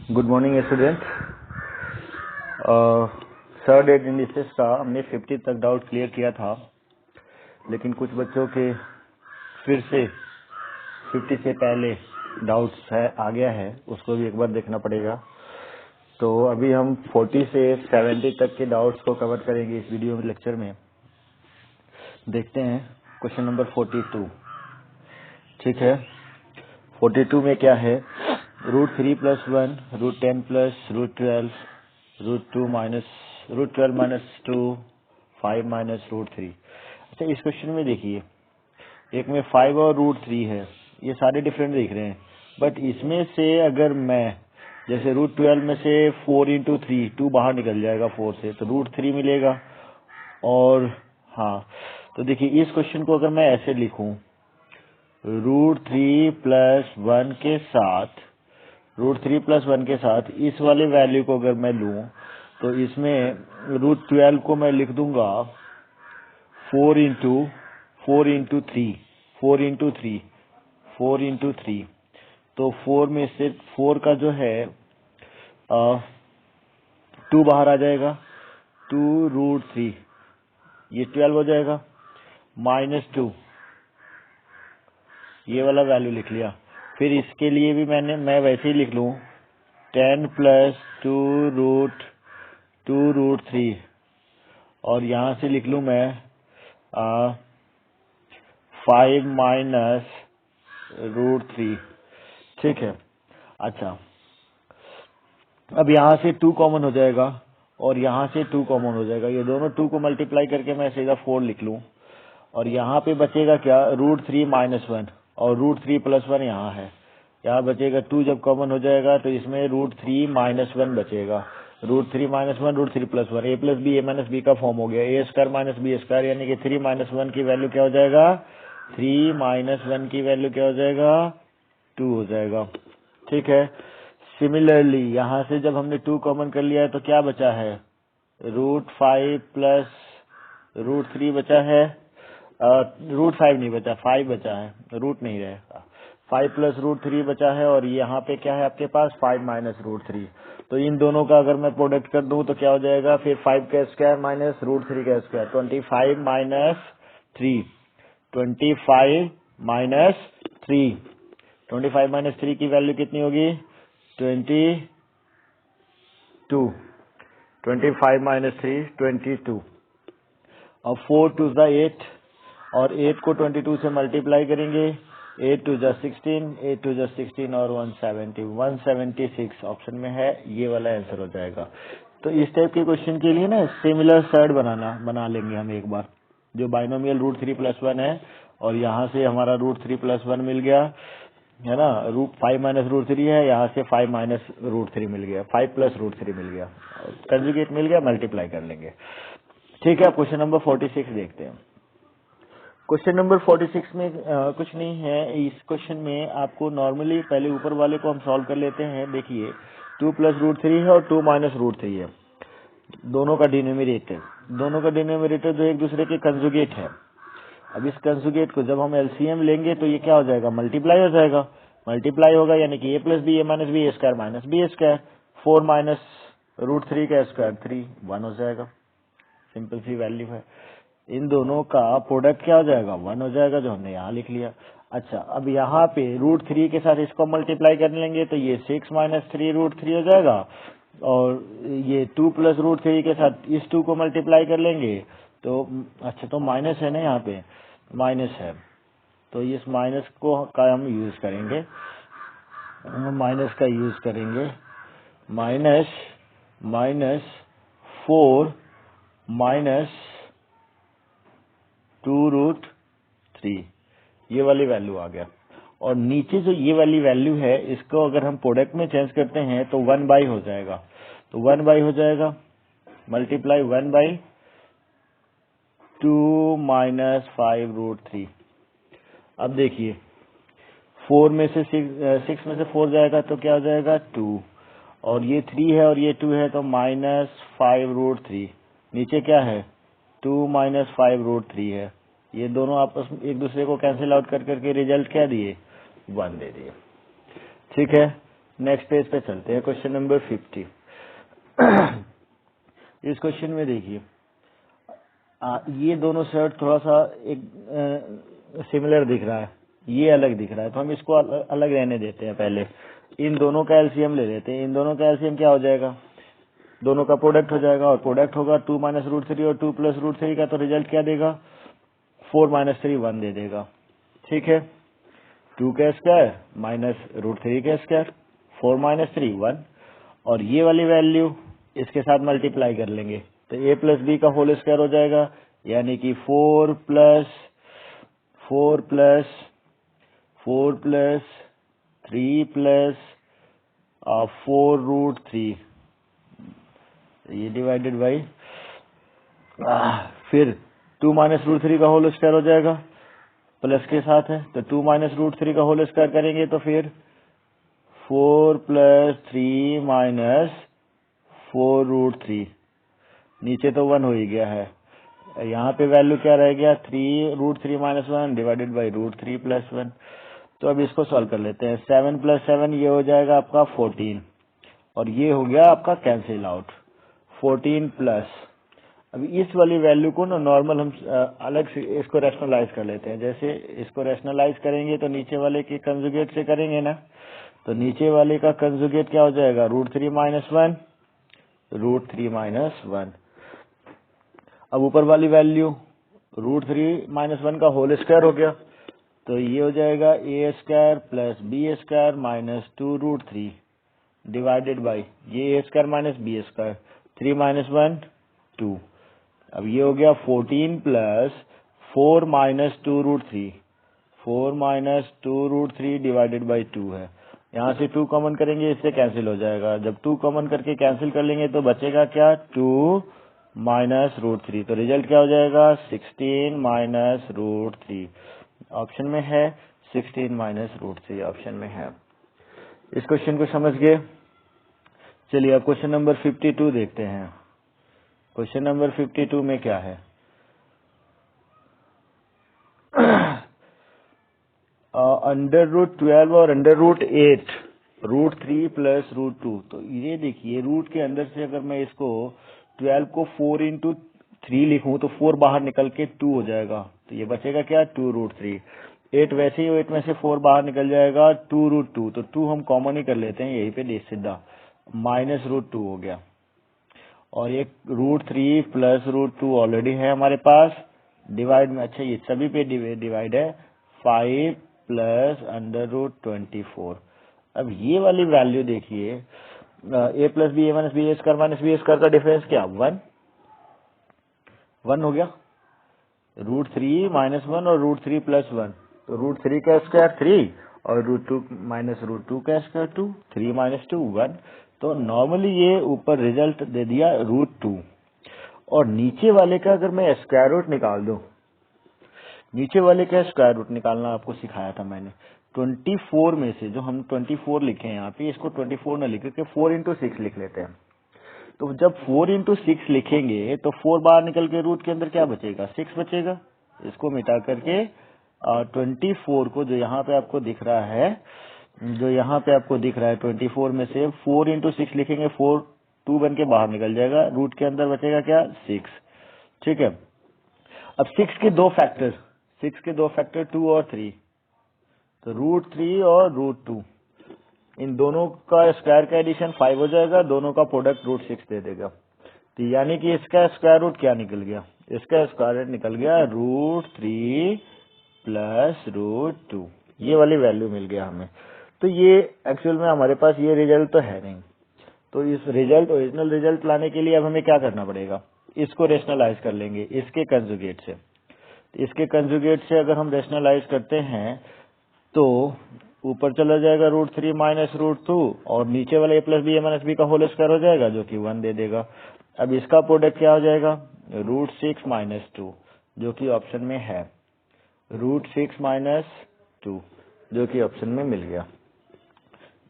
Good morning student. Third add indices का हमने 50 तक डाउट क्लियर किया था, लेकिन कुछ बच्चों के फिर से 50 से पहले डाउट्स है आ गया है, उसको भी एक बार देखना पड़ेगा। तो अभी हम 40 से 70 तक के डाउट्स को कवर करेंगे इस वीडियो में लेक्चर में। देखते हैं क्वेश्चन नंबर 42। ठीक है, 42 में क्या है? √3 + 1 √10 + √12 √2 - √12 - 2 5 - √3। अच्छा, इस क्वेश्चन में देखिए, एक में 5 और √3 है, ये सारे डिफरेंट दिख रहे हैं, बट इसमें से अगर मैं जैसे √12 में से 4 × 3 2 बाहर निकल जाएगा 4 से, तो √3 मिलेगा। और हाँ, तो देखिए इस क्वेश्चन को अगर मैं ऐसे लिखूं, √3 + 1 के साथ √3 + 1 के साथ इस वाले वैल्यू को अगर मैं लूं, तो इसमें √12 को मैं लिख दूंगा 4 × 3 4 × 3 4 × 3। तो 4 में से 4 का जो है 2 बाहर आ जाएगा, 2 √3, ये 12 हो जाएगा, -2, ये वाला वैल्यू लिख लिया। फिर इसके लिए भी मैं वैसे ही लिख लूं 10 + 2 √3, और यहां से लिख लूं मैं 5 - √3। ठीक है। अच्छा, अब यहां से 2 कॉमन हो जाएगा और यहां से 2 कॉमन हो जाएगा, ये दोनों 2 को मल्टीप्लाई करके मैं सीधा 4 लिख लूं, और यहाँ पे बचेगा क्या? √3 - 1, और √3 + 1 यहाँ है, यहाँ बचेगा 2। जब कॉमन हो जाएगा तो इसमें √3 - 1 बचेगा। √3 - 1 √3 + 1, a + b a - b का फॉर्म हो गया, a² - b², यानी कि 3 - 1 की वैल्यू क्या हो जाएगा? 3 - 1 की वैल्यू क्या हो जाएगा? 2 हो जाएगा। ठीक है। सिमिलरली यहाँ से जब हमने 2 कॉमन कर लिया है तो क्या बचा है? √5 + √3 बचा है, √5 नहीं बचा, 5 बचा है, रूट नहीं रहेगा। 5 + √3 बचा है, और यहाँ पे क्या है आपके पास? 5 - √3। तो इन दोनों का अगर मैं प्रोडक्ट कर दूं तो क्या हो जाएगा? फिर 5 का स्क्वायर - √3 का स्क्वायर, 25 - 3, 25 - 3, 25 - 3 की वैल्यू कितनी होगी? 22, 25 - 3 22। अब 4 2 8, और 8 को 22 से मल्टीप्लाई करेंगे, 8 2 16, 8 2 16, और 176 ऑप्शन में है, ये वाला आंसर हो जाएगा। तो इस टाइप के क्वेश्चन के लिए ना सिमिलर सर्ड बना लेंगे हम एक बार, जो बाइनोमियल √3 + 1 है, और यहाँ से हमारा √3 + 1 मिल गया है ना, √5 - √3 है, यहाँ से 5 - √3 मिल गया, 5 + √3 मिल गया, कंजुगेट मिल गया, मल्टीप्लाई कर लेंगे। ठीक है, क्वेश्चन नंबर 46 देखते हैं। क्वेश्चन नंबर 46 में कुछ नहीं है। इस क्वेश्चन में आपको नॉर्मली पहले ऊपर वाले को हम सॉल्व कर लेते हैं। देखिए 2 + √3 है और 2 - √3 है, दोनों का डिनोमिनेटर जो एक दूसरे के कंजुगेट है। अब इस कंजुगेट को जब हम एलसीएम लेंगे तो ये क्या हो जाएगा? मल्टीप्लाई हो जाएगा। मल्टीप्लाई होगा यानी कि a + b a - b², 4 - √3 का स्क्वायर 3, 1 हो जाएगा। सिंपल सी वैल्यू है। इन दोनों का प्रोडक्ट क्या हो जाएगा? 1 हो जाएगा, जो हमने यहाँ लिख लिया। अच्छा, अब यहाँ पे √3 के साथ इसको मल्टीप्लाई कर लेंगे तो ये 6 - 3 √3 हो जाएगा, और ये 2 + √3 के साथ इस 2 को मल्टीप्लाई कर लेंगे तो अच्छा, तो माइनस है ना, यहाँ पे माइनस है, तो इस माइनस को का हम यूज करेंगे, माइनस का यूज करेंगे, -4 - 2√3, ये वाली वैल्यू आ गया। और नीचे जो ये वाली वैल्यू है, इसको अगर हम प्रोडक्ट में चेंज करते हैं तो 1/, हो जाएगा। तो 1/, हो जाएगा, मल्टीप्लाई 1/2 - 5√3। अब देखिए 4 में से 6 में से 4 जाएगा तो क्या हो जाएगा? 2, और ये 3 है और ये 2 है, तो -5√3। नीचे क्या है? 2 - 5√3 है। ये दोनों आपस में एक दूसरे को कैंसिल आउट कर करके रिजल्ट क्या दिए? 1 दे दिए। ठीक है, नेक्स्ट पेज पे चलते हैं, क्वेश्चन नंबर 50। इस क्वेश्चन में देखिए ये दोनों सेट थोड़ा सा एक सिमिलर दिख रहा है, ये अलग दिख रहा है, तो हम इसको अलग रहने देते हैं। पहले इन दोनों का एलसीएम ले लेते हैं। इन दोनों का एलसीएम क्या हो जाएगा, दोनों का प्रोडक्ट हो जाएगा, और प्रोडक्ट होगा 2 माइनस रूट 3 और 2 प्लस रूट 3 का, तो रिजल्ट क्या देगा, 4 माइनस 3 1 दे देगा। ठीक है, 2 का स्क्वायर माइनस रूट 3 का स्क्वायर, 4 माइनस 3 1, और ये वाली वैल्यू इसके साथ मल्टीप्लाई कर लेंगे तो a प्लस बी का होल स्क्वायर हो जाएगा, यानी कि 4 प्लस 3 प्लस 4 रूट 3, ये डिवाइडेड बाई फिर 2 माइनस रूट 3 का होल स्क्वायर हो जाएगा, प्लस के साथ है, तो 2 माइनस रूट 3 का होल स्क्वायर करेंगे तो फिर 4 प्लस 3 माइनस 4 रूट 3, नीचे तो 1 हो ही गया है, यहाँ पे वैल्यू क्या रह गया, 3 root 3 minus 1 divided by root 3 plus 1। तो अब इसको सॉल्व कर लेते हैं। 7 प्लस 7 ये हो जाएगा आपका 14, और ये हो गया आपका कैंसिल आउट 14 प्लस। अब इस वाली वैल्यू को ना नॉर्मल हम अलग से इसको रैशनलाइज कर लेते हैं। जैसे इसको रैशनलाइज करेंगे तो नीचे वाले के कंजुगेट से करेंगे ना, तो नीचे वाले का कंजुगेट क्या हो जाएगा, रूट 3 माइनस 1 रूट 3 माइनस 1। अब ऊपर वाली वैल्यू रूट 3 माइनस 1 का होल स्क्वायर हो गया, तो ये हो जाएगा A square plus B square minus 2 root 3 divided by ये A square minus B square, 3 minus 1 2। अब ये हो गया 14 plus 4 minus 2 root 3, 4 minus 2 root 3 divided by 2 है। यहाँ से 2 कॉमन करेंगे, इससे कैंसिल हो जाएगा। जब 2 कॉमन करके कैंसिल कर लेंगे तो बचेगा क्या, 2 माइनस रूट 3, तो रिजल्ट क्या हो जाएगा, 16 माइनस रूट 3 ऑप्शन में है, 16 माइनस रूट 3 ऑप्शन में है। इस क्वेश्चन को समझ गए। चलिए अब क्वेश्चन नंबर 52 देखते हैं। क्वेश्चन नंबर 52 में क्या है, अंडर रूट 12 और under root 8 root 3 plus root 2। तो ये देखिए रूट के अंदर से अगर मैं इसको 12 को 4 इंटू 3 लिखूं तो 4 बाहर निकल के 2 हो जाएगा, तो ये बचेगा क्या, 2 रूट 3। 8 वैसे ही 8 में से 4 बाहर निकल जाएगा, 2 रूट 2, तो 2 हम कॉमन ही कर लेते हैं यहीं पे सीधा, माइनस रूट 2 हो गया। और एक रूट 3 प्लस रूट 2 ऑलरेडी है हमारे पास, डिवाइड में, अच्छा ये सभी पे डिवाइड है, 5 प्लस अंडर रूट 24। अब ये वाली वैल्यू देखिए, ए plus B A minus B square का डिफरेंस क्या, 1 हो गया, रूट 3 माइनस 1 और रूट 3 प्लस 1, तो रूट 3 का स्क्वायर 3 और रूट 2 माइनस रूट 2 का स्क्वायर 2, 3 माइनस 2 1। तो नॉर्मली ये ऊपर रिजल्ट दे दिया रूट 2, और नीचे वाले का अगर मैं स्क्वायर रूट निकाल दूं, नीचे वाले का स्क्वायर रूट निकालना आपको सिखाया था मैंने। 24 में से जो हम 24 लिखे हैं यहाँ पे, इसको 24 न लिख के 4 इंटू 6 लिख लेते हैं। तो जब 4 इंटू 6 लिखेंगे तो 4 बाहर निकल के रूट के अंदर क्या बचेगा, 6 बचेगा। इसको मिटा करके 24 को जो यहाँ पे आपको दिख रहा है, 24 में से 4 इंटू 6 लिखेंगे, 4 2 बन के बाहर निकल जाएगा, रूट के अंदर बचेगा क्या, 6। ठीक है, अब 6 के दो फैक्टर 2 और 3, तो रूट 3 और रूट 2, इन दोनों का स्क्वायर का एडिशन 5 हो जाएगा, दोनों का प्रोडक्ट रूट 6 दे देगा। तो यानी कि इसका स्क्वायर रूट क्या निकल गया, इसका स्क्वायर रूट निकल गया रूट 3 प्लस रूट 2, ये वाली वैल्यू मिल गया हमें। तो ये एक्चुअल में हमारे पास ये रिजल्ट तो है नहीं, तो इस रिजल्ट, ओरिजिनल रिजल्ट लाने के लिए अब हमें क्या करना पड़ेगा, इसको रेशनलाइज कर लेंगे इसके कंजुगेट से। इसके कंजुगेट से अगर हम रेशनलाइज करते हैं तो ऊपर चला जाएगा रूट 3 माइनस रूट 2, और नीचे वाला ए plus B A minus B का होल स्क्वायर हो जाएगा जो कि 1 दे देगा। अब इसका प्रोडक्ट क्या हो जाएगा, रूट 6 माइनस 2 जो कि ऑप्शन में है, रूट 6 माइनस 2 जो कि ऑप्शन में मिल गया।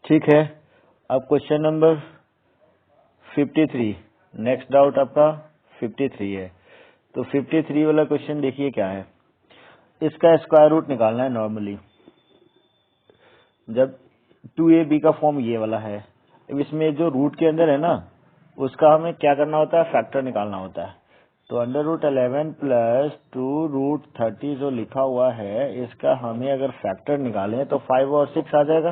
ठीक है, अब क्वेश्चन नंबर 53, नेक्स्ट डाउट आपका 53 है। तो 53 वाला क्वेश्चन देखिए क्या है, इसका स्क्वायर रूट निकालना है। नॉर्मली जब 2ab का फॉर्म ये वाला है। अब इसमें जो रूट के अंदर है ना, उसका हमें क्या करना होता है, फैक्टर निकालना होता है। तो √11 प्लस 2√30 जो लिखा हुआ है, इसका हमें अगर फैक्टर निकालें तो 5 और 6 आ जाएगा।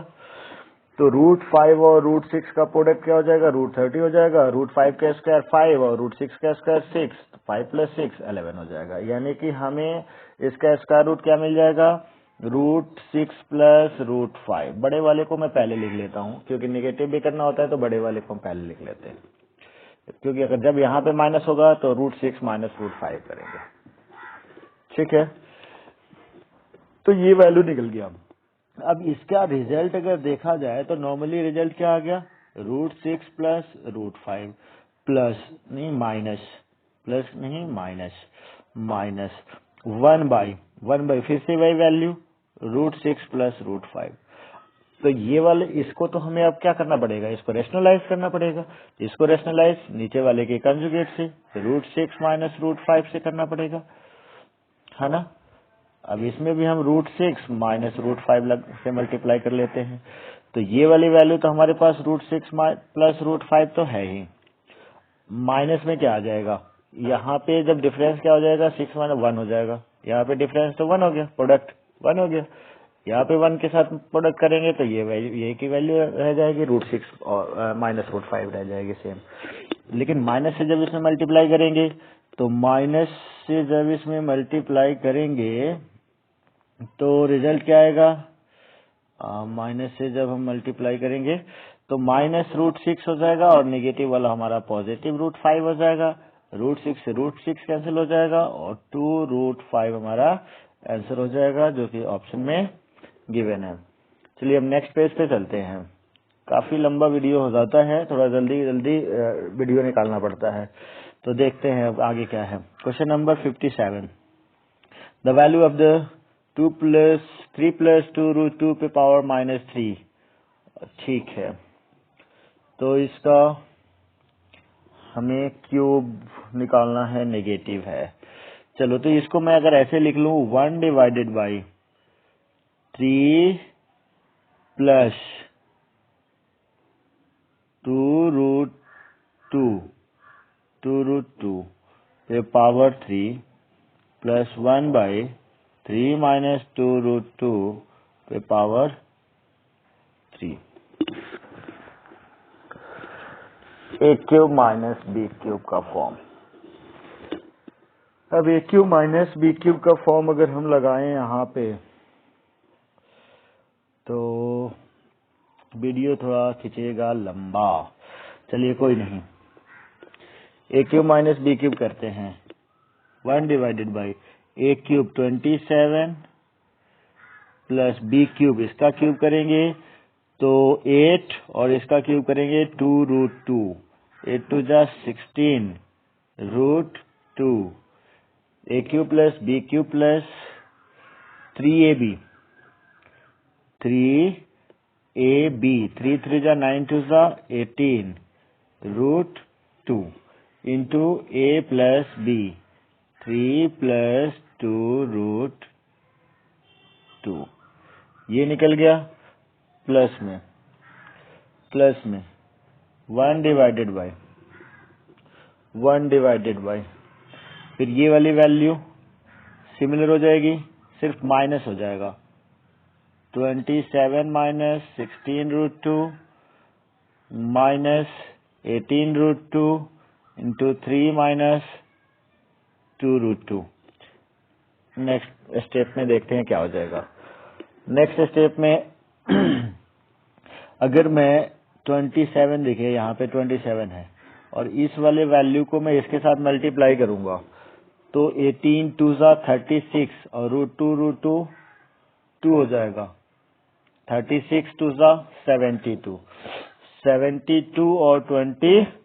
तो √5 और √6 का प्रोडक्ट क्या हो जाएगा, √30 हो जाएगा। √5 का स्क्वायर 5 और √6 का स्क्वायर 6, तो 5 + 6 11 हो जाएगा। यानी कि हमें इसका स्क्वायर रूट क्या मिल जाएगा, √6 + √5। बड़े वाले को मैं पहले लिख लेता हूँ, क्योंकि निगेटिव भी करना होता है तो बड़े वाले को हम पहले लिख लेते हैं, क्योंकि अगर जब यहाँ पे माइनस होगा तो √6 - √5 करेंगे। ठीक है, तो ये वैल्यू निकल गया। अब इसका रिजल्ट अगर देखा जाए तो नॉर्मली रिजल्ट क्या आ गया, √6 + √5 प्लस नहीं माइनस, प्लस नहीं माइनस, माइनस 1/1 फिर से वही वैल्यू √6 + √5। तो ये वाले, इसको तो हमें अब क्या करना पड़ेगा, इसको रेशनलाइज करना पड़ेगा। इसको रेशनलाइज नीचे वाले के कंजुगेट से √6 - √5 से करना पड़ेगा, है ना। अब इसमें भी हम √6 - √5 से मल्टीप्लाई कर लेते हैं। तो ये वाली वैल्यू तो हमारे पास √6 + √5 तो है ही। माइनस में क्या आ जाएगा, यहाँ पे जब डिफरेंस क्या हो जाएगा, 6 - 1 हो जाएगा। यहाँ पे डिफरेंस तो 1 हो गया, प्रोडक्ट 1 हो गया। यहाँ पे 1 के साथ प्रोडक्ट करेंगे तो ये की वैल्यू रह जाएगी, √6 और -√5 रह जाएगी सेम। लेकिन माइनस से जब इसमें मल्टीप्लाई करेंगे, तो माइनस से जब इसमें मल्टीप्लाई करेंगे तो रिजल्ट क्या आएगा, माइनस से जब हम मल्टीप्लाई करेंगे तो -√6 हो जाएगा और नेगेटिव वाला हमारा पॉजिटिव √5 हो जाएगा। √6 से √6 कैंसिल हो जाएगा और 2√5 हमारा आंसर हो जाएगा, जो कि ऑप्शन में गिवन है। चलिए अब नेक्स्ट पेज पे चलते हैं। काफी लंबा वीडियो हो जाता है, थोड़ा जल्दी जल्दी वीडियो निकालना पड़ता है। तो देखते हैं अब आगे क्या है। Question number 57, the value of the 3 + 2√2 पे पावर -3। ठीक है, तो इसका हमें क्यूब निकालना है, नेगेटिव है। चलो, तो इसको मैं अगर ऐसे लिख लूं, 1/3 + 2√2 पे पावर 3 प्लस 1/3 - 2√2 पे पावर 3। a³ - b³ का फॉर्म। अब a³ - b³ का फॉर्म अगर हम लगाएं यहाँ पे, तो वीडियो थोड़ा खींचेगा लंबा। चलिए कोई नहीं, a³ - b³ करते हैं। 1/a³ 27 प्लस b³ इसका क्यूब करेंगे तो 8 और इसका क्यूब करेंगे 2√2। 8 2 जा 16 √2 a³ + b³ प्लस 3ab 3 3 जा 9 2 जा 18 √2 इंटू a प्लस b 3 + 2√2। ये निकल गया प्लस में 1/1/, फिर ये वाली वैल्यू सिमिलर हो जाएगी, सिर्फ माइनस हो जाएगा। 27 - 16√2 माइनस 18√2 इंटू 3 - 2√2। नेक्स्ट स्टेप में देखते हैं क्या हो जाएगा। नेक्स्ट स्टेप में अगर मैं 27 देखिए, यहाँ पे 27 है और इस वाले वैल्यू को मैं इसके साथ मल्टीप्लाई करूंगा तो 18 2 जा 36 और √2 2 हो जाएगा। 36 2 जा 72 और 27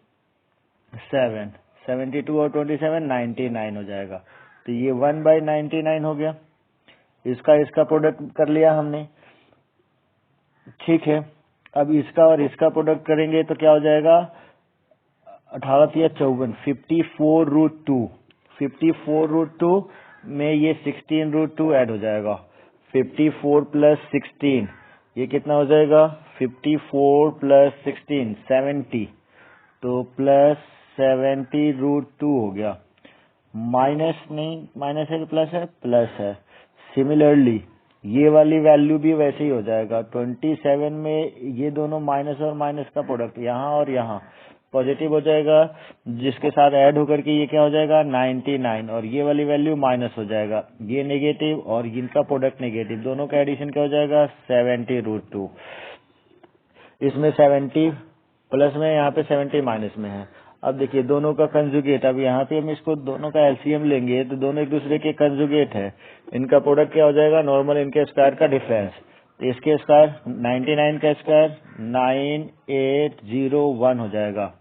99 हो जाएगा। तो ये 1/99 हो गया। इसका प्रोडक्ट कर लिया हमने, ठीक है। अब इसका और इसका प्रोडक्ट करेंगे तो क्या हो जाएगा, 18 × 54 54√2। 54√2 में ये 16√2 ऐड हो जाएगा। 54 + 16 ये कितना हो जाएगा 54 प्लस 16 70, तो प्लस 70√2 हो गया। माइनस नहीं, माइनस है कि प्लस है, प्लस है। सिमिलरली ये वाली वैल्यू भी वैसे ही हो जाएगा। 27 में ये दोनों माइनस और माइनस का प्रोडक्ट यहाँ और यहाँ पॉजिटिव हो जाएगा, जिसके साथ ऐड होकर के ये क्या हो जाएगा 99, और ये वाली वैल्यू माइनस हो जाएगा, ये नेगेटिव और इनका प्रोडक्ट नेगेटिव, दोनों का एडिशन क्या हो जाएगा 70√2। इसमें 70 प्लस में, यहाँ पे 70 माइनस में है। अब देखिए दोनों का कंजुगेट, अब यहाँ पे हम इसको दोनों का एलसीएम लेंगे तो दोनों एक दूसरे के कंजुगेट है। इनका प्रोडक्ट क्या हो जाएगा नॉर्मल इनके स्क्वायर का डिफरेंस, तो इसके स्क्वायर 99 का स्क्वायर 9801 हो जाएगा।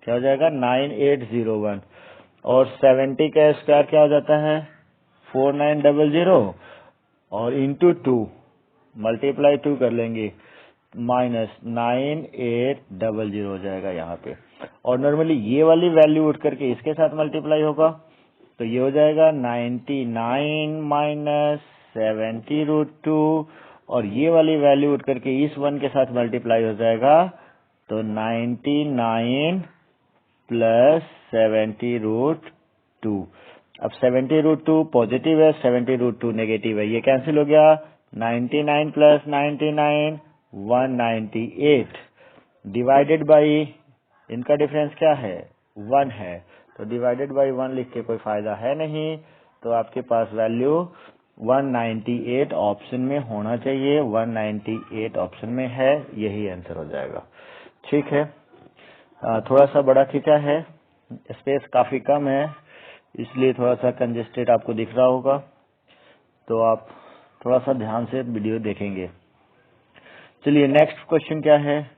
क्या हो जाएगा 9801, और 70 का स्क्वायर क्या हो जाता है 4900, और इंटू 2 मल्टीप्लाई 2 कर लेंगे -9800 हो जाएगा यहाँ पे। और नॉर्मली ये वाली वैल्यू उठ करके इसके साथ मल्टीप्लाई होगा तो ये हो जाएगा 99 माइनस 70√2, और ये वाली वैल्यू उठ करके इस 1 के साथ मल्टीप्लाई हो जाएगा तो 99 प्लस 70√2। अब 70√2 पॉजिटिव है, 70√2 नेगेटिव है, ये कैंसिल हो गया। 99 प्लस 99 198 डिवाइडेड बाई इनका डिफरेंस क्या है 1 है, तो डिवाइडेड बाई 1 लिख के कोई फायदा है नहीं, तो आपके पास वैल्यू 198 ऑप्शन में होना चाहिए। 198 ऑप्शन में है, यही आंसर हो जाएगा। ठीक है, थोड़ा सा बड़ा खींचा है, स्पेस काफी कम है, इसलिए थोड़ा सा कंजेस्टेड आपको दिख रहा होगा, तो आप थोड़ा सा ध्यान से वीडियो देखेंगे। चलिए नेक्स्ट क्वेश्चन क्या है।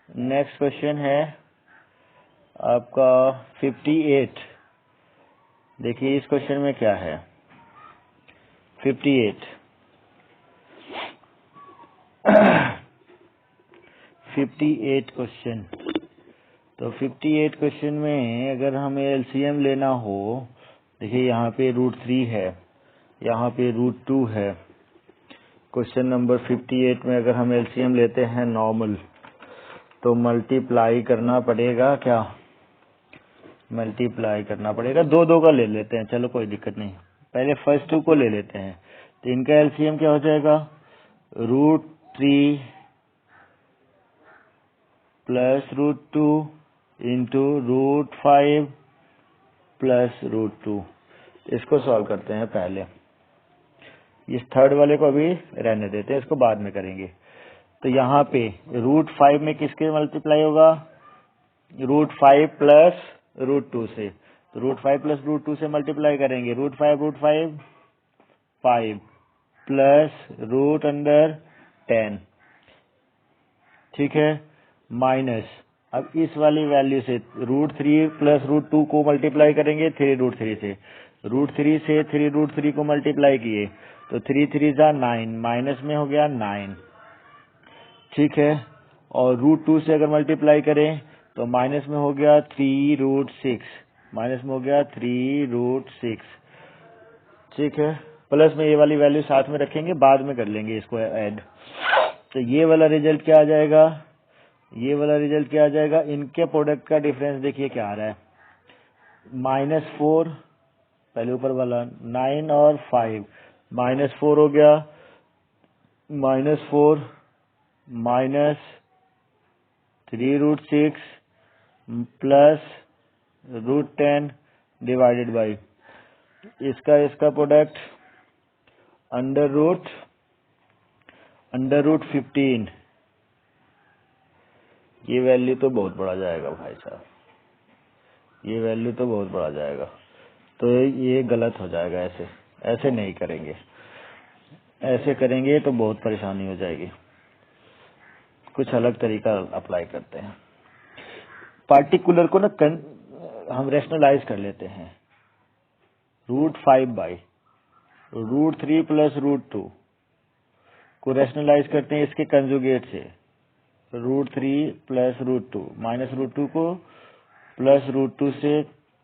नेक्स्ट क्वेश्चन है आपका 58। देखिए इस क्वेश्चन में क्या है 58 58 क्वेश्चन। तो 58 क्वेश्चन में अगर हमें एलसीएम लेना हो, देखिए यहाँ पे √3 है, यहाँ पे √2 है। क्वेश्चन नंबर 58 में अगर हम एलसीएम लेते हैं नॉर्मल, तो मल्टीप्लाई करना पड़ेगा, क्या मल्टीप्लाई करना पड़ेगा, दो का ले लेते हैं, चलो कोई दिक्कत नहीं, पहले फर्स्ट 2 को ले लेते हैं। तो इनका एलसीएम क्या हो जाएगा √3 प्लस √2 इंटू √5 प्लस √2। इसको सॉल्व करते हैं पहले, इस थर्ड वाले को अभी रहने देते हैं, इसको बाद में करेंगे। तो यहाँ पे √5 में किसके मल्टीप्लाई होगा √5 प्लस √2 से, तो √5 प्लस √2 से मल्टीप्लाई करेंगे, √5 5 प्लस √10। ठीक है, माइनस अब इस वाली वैल्यू से √3 प्लस √2 को मल्टीप्लाई करेंगे 3√3 से, √3 से 3√3 को मल्टीप्लाई किए तो 3 3 जा 9, माइनस में हो गया 9। ठीक है, और √2 से अगर मल्टीप्लाई करें तो माइनस में हो गया 3√6, माइनस में हो गया 3√6। ठीक है, प्लस में ये वाली वैल्यू साथ में रखेंगे, बाद में कर लेंगे इसको ऐड। तो ये वाला रिजल्ट क्या आ जाएगा, ये वाला रिजल्ट क्या आ जाएगा, इनके प्रोडक्ट का डिफरेंस देखिए क्या आ रहा है -4, पहले ऊपर वाला 9 और 5, -4 हो गया, -4 माइनस 3√6 प्लस √10 डिवाइडेड बाई इसका प्रोडक्ट अंडर रूट 15। ये वैल्यू तो बहुत बड़ा जाएगा भाई साहब, ये वैल्यू तो बहुत बड़ा जाएगा, तो ये गलत हो जाएगा। ऐसे नहीं करेंगे, ऐसे करेंगे तो बहुत परेशानी हो जाएगी। कुछ अलग तरीका अप्लाई करते हैं। पार्टिकुलर को ना हम रेशनलाइज कर लेते हैं, √5 बाई √3 प्लस √2 को रेशनलाइज करते हैं इसके कंजुगेट से, √3 प्लस √2 माइनस √2 को प्लस √2 से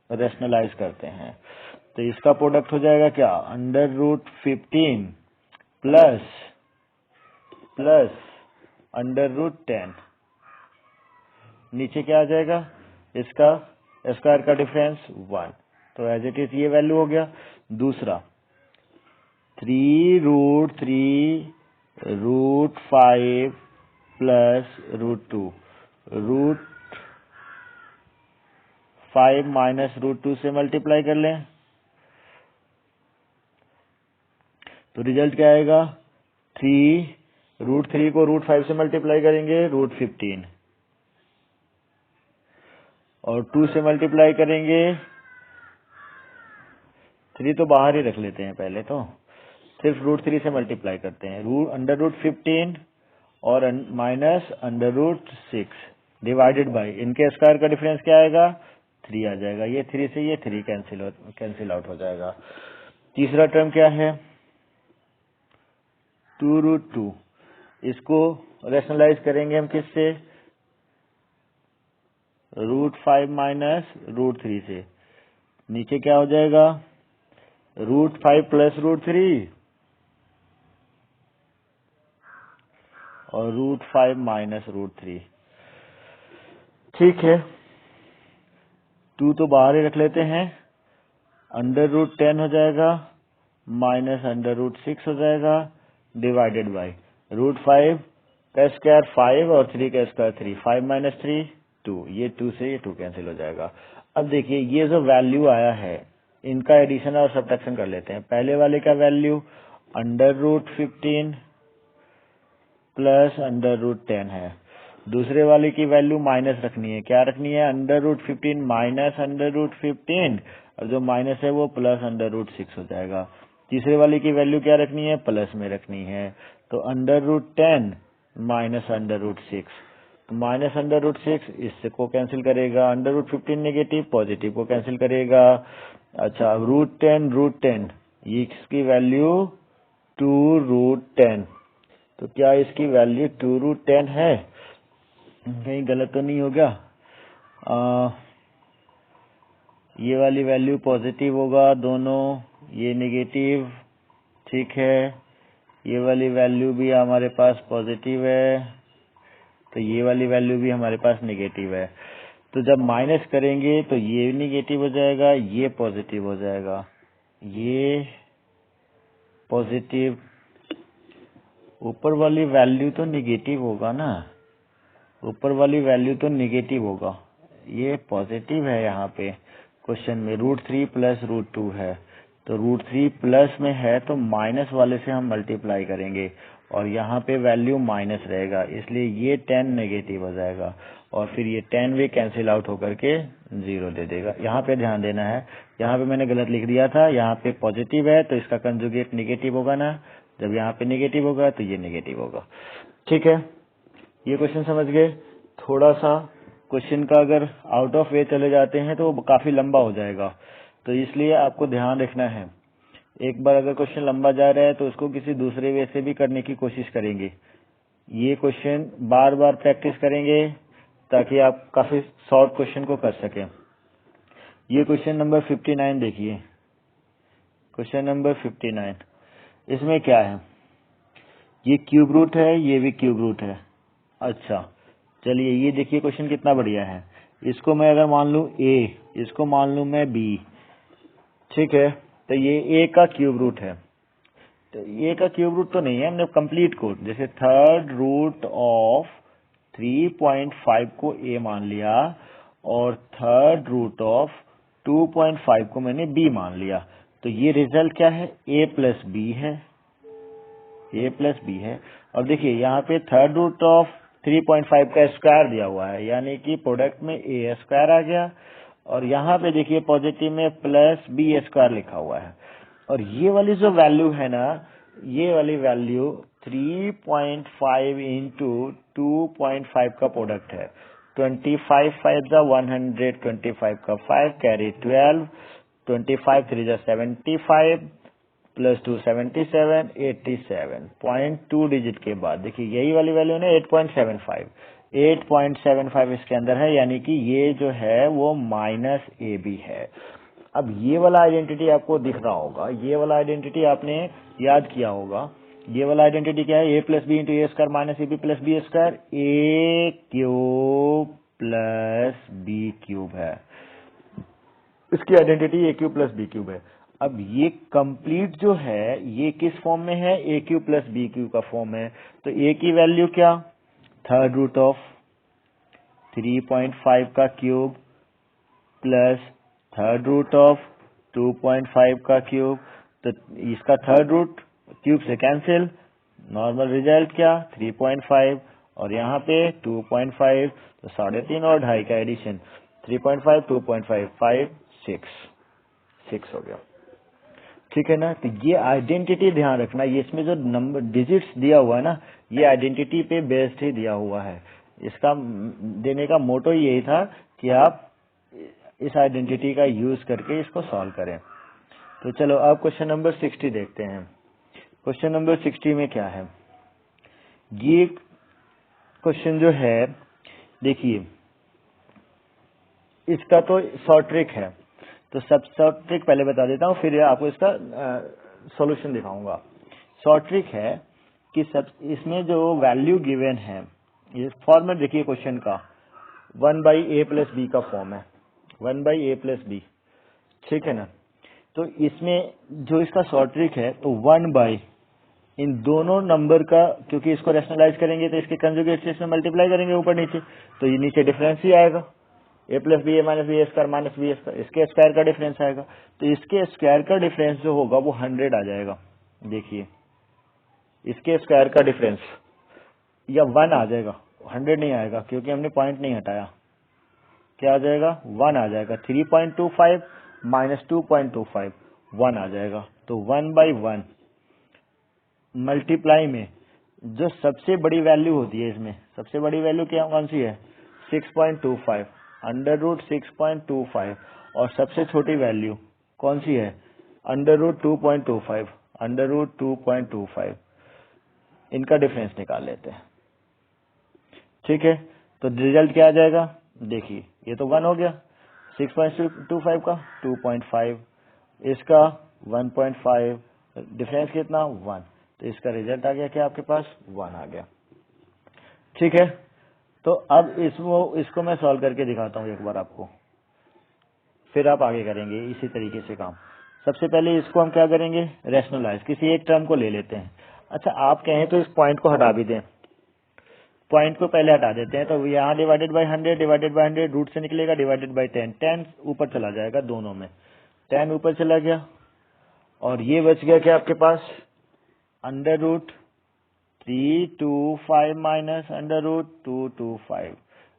रेशनलाइज करते हैं, तो इसका प्रोडक्ट हो जाएगा क्या √15 प्लस √10। नीचे क्या आ जाएगा, इसका स्क्वायर का डिफरेंस 1, तो एज इट इज ये वैल्यू हो गया। दूसरा 3√3√5 प्लस √2, √5 माइनस √2 से मल्टीप्लाई कर लें तो रिजल्ट क्या आएगा, 3√3 को √5 से मल्टीप्लाई करेंगे √15 और 2 से मल्टीप्लाई करेंगे, 3 तो बाहर ही रख लेते हैं पहले, तो सिर्फ √3 से मल्टीप्लाई करते हैं, √15 और माइनस √6 डिवाइडेड बाय, इनके स्क्वायर का डिफरेंस क्या आएगा, 3 आ जाएगा। ये 3 से ये 3 कैंसिल आउट हो जाएगा। तीसरा टर्म क्या है, 2√2, इसको रैशनलाइज करेंगे हम किससे, √5 माइनस √3 से। नीचे क्या हो जाएगा, √5 प्लस √3 और √5 माइनस √3। ठीक है, 2 तो बाहर ही रख लेते हैं, √10 हो जाएगा माइनस √6 हो जाएगा डिवाइडेड बाय √5 का स्क्वायर 5 और 3 का स्क्वायर 3, 5 माइनस 3 2, ये 2 से ये 2 कैंसिल हो जाएगा। अब देखिए ये जो वैल्यू आया है इनका एडिशन और सब्ट्रैक्शन कर लेते हैं। पहले वाले का वैल्यू √15 प्लस √10 है, दूसरे वाले की वैल्यू माइनस रखनी है, क्या रखनी है, √15 माइनस √15 और जो माइनस है वो प्लस √6 हो जाएगा। तीसरे वाले की वैल्यू क्या रखनी है, प्लस में रखनी है, तो √10 माइनस √6, तो माइनस √6 इससे को कैंसिल करेगा, √15 नेगेटिव पॉजिटिव को कैंसिल करेगा। अच्छा √10 ये इसकी वैल्यू 2√10, तो क्या इसकी वैल्यू 2√10 है, कहीं गलत तो नहीं हो गया, ये वाली वैल्यू पॉजिटिव होगा दोनों, ये नेगेटिव, ठीक है, ये वाली वैल्यू भी हमारे पास पॉजिटिव है, तो ये वाली वैल्यू भी हमारे पास नेगेटिव है। तो जब माइनस करेंगे तो ये नेगेटिव हो जाएगा, ये पॉजिटिव हो जाएगा, ये पॉजिटिव, ऊपर वाली वैल्यू तो नेगेटिव होगा ना, ऊपर वाली वैल्यू तो नेगेटिव होगा, ये पॉजिटिव है यहाँ पे क्वेश्चन में, √3 प्लस √2 है, तो √3 प्लस में है तो माइनस वाले से हम मल्टीप्लाई करेंगे और यहाँ पे वैल्यू माइनस रहेगा, इसलिए ये 10 नेगेटिव हो जाएगा और फिर ये 10 भी कैंसिल आउट होकर के 0 दे देगा। यहाँ पे ध्यान देना है, यहाँ पे मैंने गलत लिख दिया था, यहाँ पे पॉजिटिव है तो इसका कंजुगेट नेगेटिव होगा ना, जब यहाँ पे नेगेटिव होगा तो ये नेगेटिव होगा। ठीक है, ये क्वेश्चन समझ गए। थोड़ा सा क्वेश्चन का अगर आउट ऑफ वे चले जाते हैं तो वो काफी लंबा हो जाएगा, तो इसलिए आपको ध्यान रखना है, एक बार अगर क्वेश्चन लंबा जा रहा है तो उसको किसी दूसरे वे से भी करने की कोशिश करेंगे। ये क्वेश्चन बार बार प्रैक्टिस करेंगे ताकि आप काफी शॉर्ट क्वेश्चन को कर सकें। ये क्वेश्चन नंबर 59 देखिए, क्वेश्चन नंबर 59, इसमें क्या है, ये क्यूब रूट है, ये भी क्यूब रूट है। अच्छा चलिए ये देखिए क्वेश्चन कितना बढ़िया है, इसको मैं अगर मान लूं a, इसको मान लूं मैं b, ठीक है, तो ये a का क्यूब रूट है, तो a का क्यूब रूट तो नहीं है, हमने कंप्लीट को जैसे थर्ड रूट ऑफ 3.5 को a मान लिया और थर्ड रूट ऑफ 2.5 को मैंने b मान लिया, तो ये रिजल्ट क्या है, a प्लस b है, a प्लस b है। और देखिए यहाँ पे थर्ड रूट ऑफ 3.5 का स्क्वायर दिया हुआ है, यानी कि प्रोडक्ट में a स्क्वायर आ गया और यहाँ पे देखिए पॉजिटिव में प्लस b स्क्वायर लिखा हुआ है, और ये वाली जो वैल्यू है ना, ये वाली वैल्यू 3.5 इंटू 2.5 का प्रोडक्ट है, 25 5 जा 125 का 5 कैरी 12, 25 3 जा 75 प्लस 2 77 87.2 डिजिट के बाद देखिए यही वाली वैल्यू है 8.75 इसके अंदर है, यानी कि ये जो है वो माइनस ए बी है। अब ये वाला आइडेंटिटी आपको दिख रहा होगा, ये वाला आइडेंटिटी आपने याद किया होगा, ये वाला आइडेंटिटी क्या है, A plus B into A square minus A B plus B square, A cube plus B cube है, इसकी identity A cube plus B cube है। अब ये कंप्लीट जो है ये किस फॉर्म में है, ए क्यूब प्लस बी क्यूब का फॉर्म है। तो ए की वैल्यू क्या, थर्ड रूट ऑफ 3.5 का cube plus third root of 2.5 का क्यूब, तो इसका थर्ड रूट क्यूब से कैंसिल, नॉर्मल रिजल्ट क्या 3.5 और यहाँ पे 2.5, तो 3.5 और 2.5 का एडिशन 3.5 2.5 5 6 हो गया। ठीक है ना। तो ये आइडेंटिटी ध्यान रखना, ये इसमें जो नंबर डिजिट्स दिया हुआ है ना, ये आइडेंटिटी पे बेस्ड ही दिया हुआ है। इसका देने का मोटो यही था कि आप इस आइडेंटिटी का यूज करके इसको सॉल्व करें। तो चलो अब क्वेश्चन नंबर 60 देखते हैं। क्वेश्चन नंबर 60 में क्या है, ये क्वेश्चन जो है देखिए, इसका तो शॉर्ट ट्रिक है, तो सब शॉर्ट ट्रिक पहले बता देता हूँ, फिर आपको इसका सॉल्यूशन दिखाऊंगा। शॉर्ट ट्रिक है कि सब इसमें जो वैल्यू गिवन है, ये फॉर्मेट देखिए क्वेश्चन का 1/a + b का फॉर्म है, 1/a + b, ठीक है ना। तो इसमें जो इसका शॉर्ट ट्रिक है, तो 1 इन दोनों नंबर का, क्योंकि इसको रैशनलाइज करेंगे तो इसके कंजुगेट से इसमें मल्टीप्लाई करेंगे ऊपर नीचे, तो ये नीचे डिफरेंस ही आएगा, a + b a - b a square minus b square, इसके स्क्वायर का डिफरेंस आएगा। तो इसके स्क्वायर का डिफरेंस जो होगा वो 100 आ जाएगा। देखिए इसके स्क्वायर का डिफरेंस या 1 आ जाएगा, 100 नहीं आएगा क्योंकि हमने पॉइंट नहीं हटाया। क्या आ जाएगा, 1 आ जाएगा। 3.25 माइनस 2.25 1 आ जाएगा। तो 1/1 मल्टीप्लाई में जो सबसे बड़ी वैल्यू होती है, इसमें सबसे बड़ी वैल्यू क्या कौन सी है, 6.25, √6.25, और सबसे छोटी वैल्यू कौन सी है, √2.25, √2.25। इनका डिफरेंस निकाल लेते हैं। ठीक है, तो रिजल्ट क्या आ जाएगा, देखिए ये तो 1 हो गया, 6.25 का 2.5, इसका 1.5, डिफरेंस कितना 1, तो इसका रिजल्ट आ गया क्या आपके पास 1 आ गया। ठीक है, तो अब इसको मैं सॉल्व करके दिखाता हूँ एक बार आपको, फिर आप आगे करेंगे इसी तरीके से काम। सबसे पहले इसको हम क्या करेंगे, रैशनलाइज, किसी एक टर्म को ले लेते हैं। अच्छा आप कहें तो इस पॉइंट को हटा भी दें, पॉइंट को पहले हटा देते हैं, तो यहाँ डिवाइडेड बाई 100 रूट से निकलेगा, डिवाइडेड बाई 10, 10 ऊपर चला जाएगा दोनों में, 10 ऊपर चला गया, और ये बच गया क्या आपके पास, √325 माइनस √225,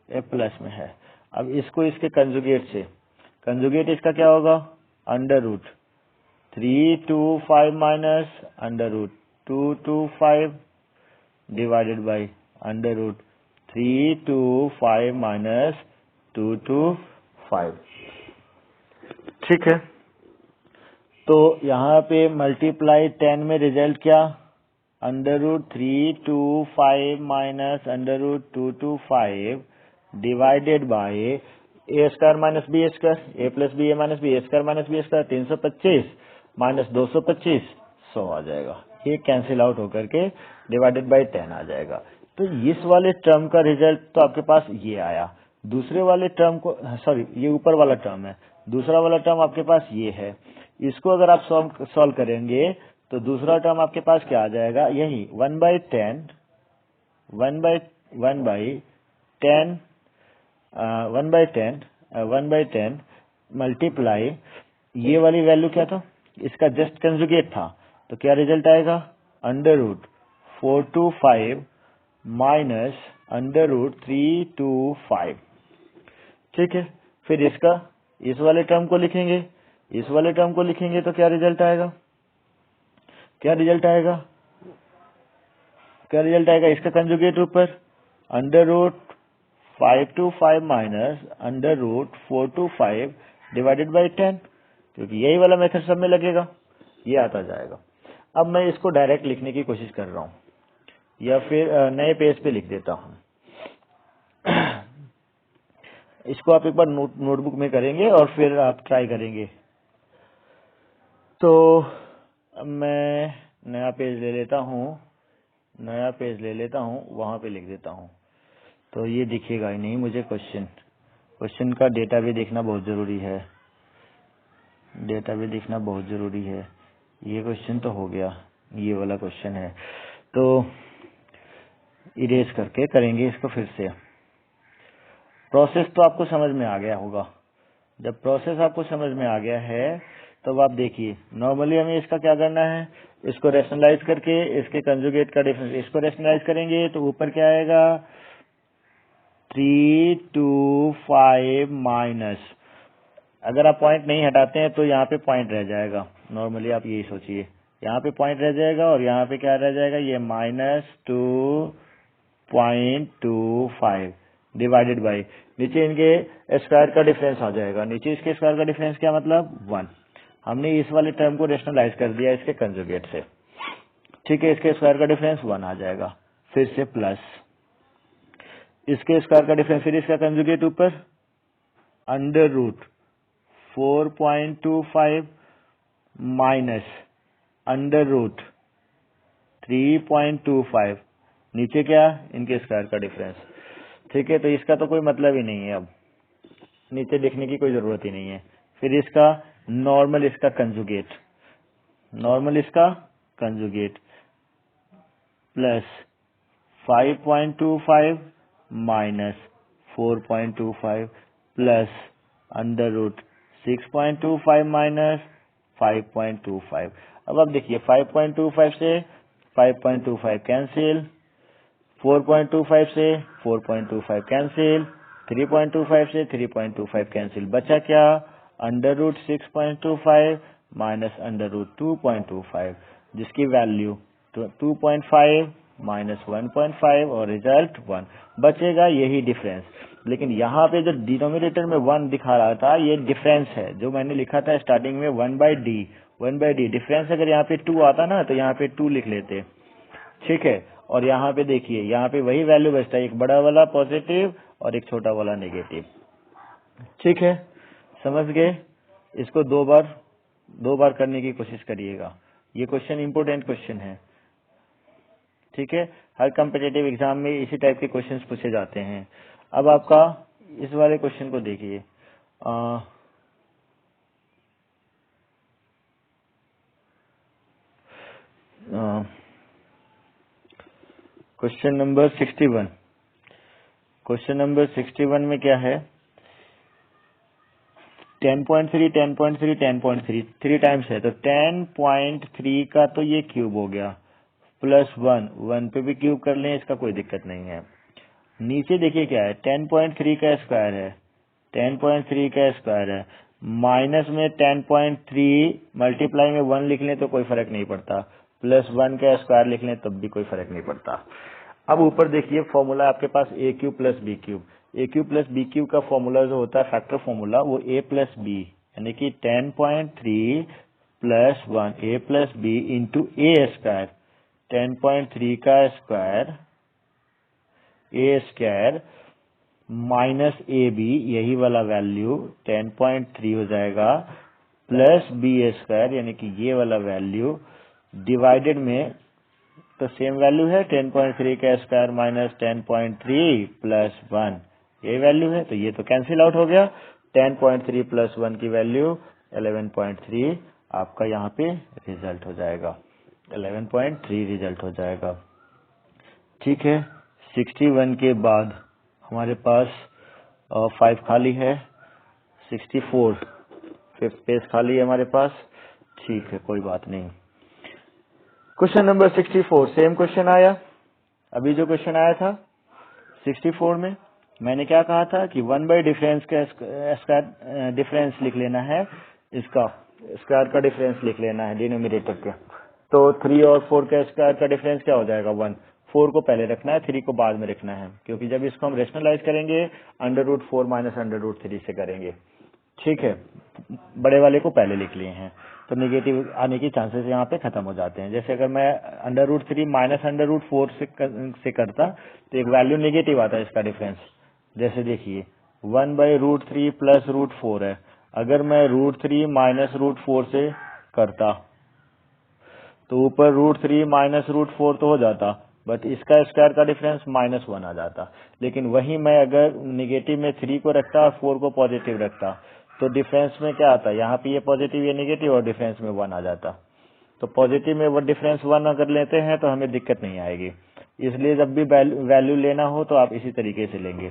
ये प्लस में है। अब इसको इसके कंजुगेट से, कंजुगेट इसका क्या होगा, √325 माइनस √225 डिवाइडेड बाई √325 माइनस 225। ठीक है, तो यहाँ पे मल्टीप्लाई 10 में रिजल्ट क्या, √325 minus √225 divided by A square minus B square, a + b a - b square minus b square, 325 minus 225 100 आ जाएगा। ये कैंसिल आउट होकर के डिवाइडेड बाय 10 आ जाएगा। तो इस वाले टर्म का रिजल्ट तो आपके पास ये आया। दूसरे वाले टर्म को, सॉरी ये ऊपर वाला टर्म है, दूसरा वाला टर्म आपके पास ये है। इसको अगर आप सॉल्व करेंगे तो दूसरा टर्म आपके पास क्या आ जाएगा, यही 1/10 मल्टीप्लाई, ये वाली वैल्यू क्या था, इसका जस्ट कंजुगेट था, तो क्या रिजल्ट आएगा, √425 माइनस √325। ठीक है, फिर इसका इस वाले टर्म को लिखेंगे, इस वाले टर्म को लिखेंगे तो क्या रिजल्ट आएगा, क्या रिजल्ट आएगा, क्या रिजल्ट आएगा, इसका कंजुगेट ऊपर √525 माइनस √425 डिवाइडेड बाई 10, क्योंकि यही वाला मेथड सब में लगेगा, ये आता जाएगा। अब मैं इसको डायरेक्ट लिखने की कोशिश कर रहा हूँ, या फिर नए पेज पे लिख देता हूँ। इसको आप एक बार नोटबुक में करेंगे और फिर आप ट्राई करेंगे। तो मैं नया पेज ले लेता हूँ, वहां पे लिख देता हूँ, तो ये दिखेगा ही नहीं मुझे। क्वेश्चन का डेटा भी देखना बहुत जरूरी है, ये क्वेश्चन तो हो गया, ये वाला क्वेश्चन है, तो इरेज करके करेंगे इसको फिर से। प्रोसेस तो आपको समझ में आ गया होगा। जब प्रोसेस आपको समझ में आ गया है तब आप देखिए, नॉर्मली हमें इसका क्या करना है, इसको रैशनलाइज करके इसके कंजुगेट का डिफरेंस, इसको रैशनलाइज करेंगे तो ऊपर क्या आएगा 325 माइनस, अगर आप पॉइंट नहीं हटाते हैं तो यहाँ पे पॉइंट रह जाएगा। नॉर्मली आप यही सोचिए, यहाँ पे पॉइंट रह जाएगा और यहाँ पे क्या रह जाएगा, ये -2.25 डिवाइडेड बाई, नीचे इनके स्क्वायर का डिफरेंस आ जाएगा। नीचे इसके स्क्वायर का डिफरेंस क्या मतलब 1। हमने इस वाले टर्म को रेशनलाइज कर दिया इसके कंजुगेट से, ठीक है। इसके स्क्वायर का डिफरेंस 1 आ जाएगा, फिर से प्लस इसके स्क्वायर का डिफरेंस, फिर इसका कंजुगेट ऊपर under root 4.25 minus under root 3.25, नीचे क्या इनके स्क्वायर का डिफरेंस, ठीक है। तो इसका तो कोई मतलब ही नहीं है, अब नीचे लिखने की कोई जरूरत ही नहीं है। फिर इसका नॉर्मल इसका conjugate plus 5.25 minus 4.25 plus under root 6.25 minus 5.25। अब आप देखिए 5.25 से 5.25 कैंसिल, 4.25 से 4.25 कैंसिल, 3.25 से 3.25 कैंसिल, बचा क्या under root 6.25 minus under root 2.25, जिसकी वैल्यू 2.5 माइनस 1.5 और रिजल्ट 1 बचेगा, यही डिफरेंस। लेकिन यहाँ पे जो डिनोमिनेटर में 1 दिखा रहा था ये डिफरेंस है, जो मैंने लिखा था स्टार्टिंग में 1/d डिफरेंस। अगर यहाँ पे 2 आता ना तो यहाँ पे 2 लिख लेते, ठीक है। और यहाँ पे देखिए, यहाँ पे वही वैल्यू बचता है, एक बड़ा वाला पॉजिटिव और एक छोटा वाला नेगेटिव, ठीक है। समझ गए? इसको दो बार करने की कोशिश करिएगा, ये क्वेश्चन इंपोर्टेंट क्वेश्चन है, ठीक है। हर कॉम्पिटिटिव एग्जाम में इसी टाइप के क्वेश्चंस पूछे जाते हैं। अब आपका इस वाले क्वेश्चन को देखिए, क्वेश्चन नंबर 61। क्वेश्चन नंबर 61 में क्या है, 10.3 10.3 10.3 3 टाइम्स है, तो 10.3 का तो ये क्यूब हो गया, प्लस 1 पे भी क्यूब कर लें, इसका कोई दिक्कत नहीं है। नीचे देखिए क्या है, 10.3 का स्क्वायर है, 10.3 का स्क्वायर है, माइनस में 10.3 मल्टीप्लाई में 1 लिख लें तो कोई फर्क नहीं पड़ता, प्लस 1 का स्क्वायर लिख लें तब भी कोई फर्क नहीं पड़ता। अब ऊपर देखिए फॉर्मूला आपके पास ए क्यूब प्लस बी क्यूब, ए क्यूब प्लस बी क्यूब का फॉर्मूला जो होता है फैक्टर फॉर्मूला, वो ए प्लस बी, यानी कि 10.3 plus 1 A plus B into A square, 10.3 का square A square minus A B, यही वाला वैल्यू 10.3 हो जाएगा, प्लस बी स्क्वायर यानी कि ये वाला वैल्यू डिवाइडेड में, तो सेम वैल्यू है 10.3 का स्क्वायर माइनस 10.3 प्लस 1, ये वैल्यू है, तो ये तो कैंसिल आउट हो गया। 10.3 प्लस 1 की वैल्यू 11.3 आपका यहाँ पे रिजल्ट हो जाएगा, 11.3 रिजल्ट हो जाएगा, ठीक है। 61 के बाद हमारे पास 5 खाली है, 64 फिफ्थ पेज खाली है हमारे पास, ठीक है कोई बात नहीं। क्वेश्चन नंबर 64 सेम क्वेश्चन आया, अभी जो क्वेश्चन आया था 64 में मैंने क्या कहा था कि 1 डिफरेंस का स्क्वायर डिफरेंस लिख लेना है, इसका स्क्वायर का डिफरेंस लिख लेना है डिनोमिनेटर के, तो 3 और 4 का स्क्वायर का डिफरेंस क्या हो जाएगा 1, 4 को पहले रखना है, 3 को बाद में रखना है, क्योंकि जब इसको हम रेशनलाइज करेंगे under root 4 minus under root 3 से करेंगे, ठीक है। बड़े वाले को पहले लिख लिए हैं तो नेगेटिव आने की चांसेस यहाँ पे खत्म हो जाते हैं। जैसे अगर मैं under root 3 minus under root 4 से करता तो एक वैल्यू नेगेटिव आता है इसका डिफरेंस, जैसे देखिए 1/√3 प्लस √4 है, अगर मैं √3 माइनस √4 से करता तो ऊपर √3 माइनस √4 तो हो जाता, बट इसका स्क्वायर का डिफरेंस -1 आ जाता। लेकिन वही मैं अगर निगेटिव में 3 को रखता और 4 को पॉजिटिव रखता तो डिफरेंस में क्या आता, यहाँ पे ये पॉजिटिव ये निगेटिव और डिफरेंस में 1 आ जाता। तो पॉजिटिव में वो डिफरेंस 1 अगर लेते हैं तो हमें दिक्कत नहीं आएगी। इसलिए जब भी वैल्यू लेना हो तो आप इसी तरीके से लेंगे।